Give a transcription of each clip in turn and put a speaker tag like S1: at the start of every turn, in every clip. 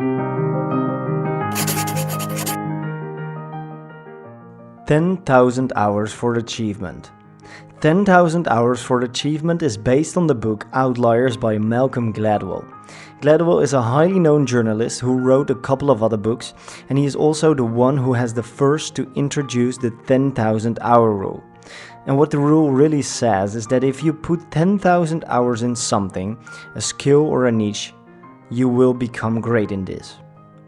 S1: "10,000 Hours for Achievement." 10,000 Hours for Achievement is based on the book Outliers by Malcom Gladwell. Gladwell is a highly known journalist who wrote a couple of other books, and he is also the one who has the first to introduce the 10,000 hour rule. And what the rule really says is that if you put 10,000 hours in something, a skill or a niche, you will become great in this.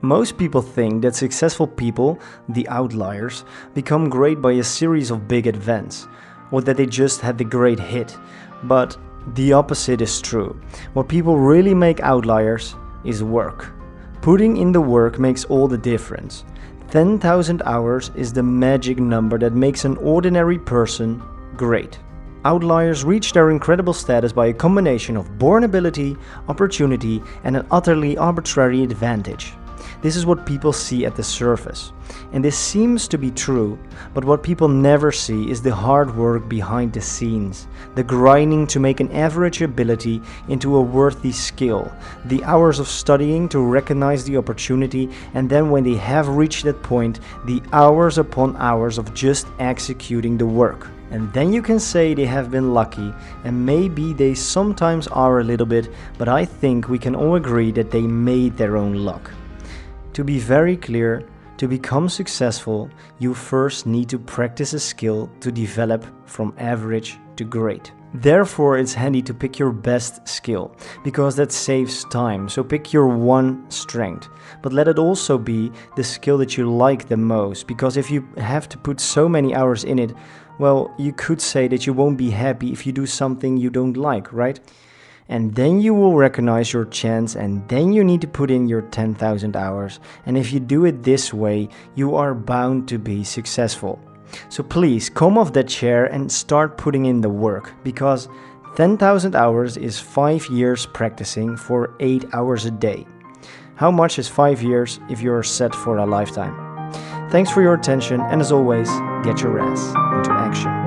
S1: Most people think that successful people, the outliers, become great by a series of big events, or that they just had the great hit. But the opposite is true. What people really make outliers is work. Putting in the work makes all the difference. 10,000 hours is the magic number that makes an ordinary person great. Outliers reach their incredible status by a combination of born ability, opportunity, and an utterly arbitrary advantage. This is what people see at the surface. And this seems to be true, but what people never see is the hard work behind the scenes, the grinding to make an average ability into a worthy skill, the hours of studying to recognize the opportunity, and then when they have reached that point, the hours upon hours of just executing the work. And then you can say they have been lucky, and maybe they sometimes are a little bit, but I think we can all agree that they made their own luck. To be very clear, to become successful, you first need to practice a skill to develop from average to great. Therefore, it's handy to pick your best skill, because that saves time, so pick your one strength. But let it also be the skill that you like the most, because if you have to put so many hours in it, well, you could say that you won't be happy if you do something you don't like, right? And then you will recognize your chance, and then you need to put in your 10,000 hours. And if you do it this way, you are bound to be successful. So please come off that chair and start putting in the work, because 10,000 hours is 5 years practicing for 8 hours a day. How much is 5 years if you are set for a lifetime? Thanks for your attention, and as always, get your ass into action.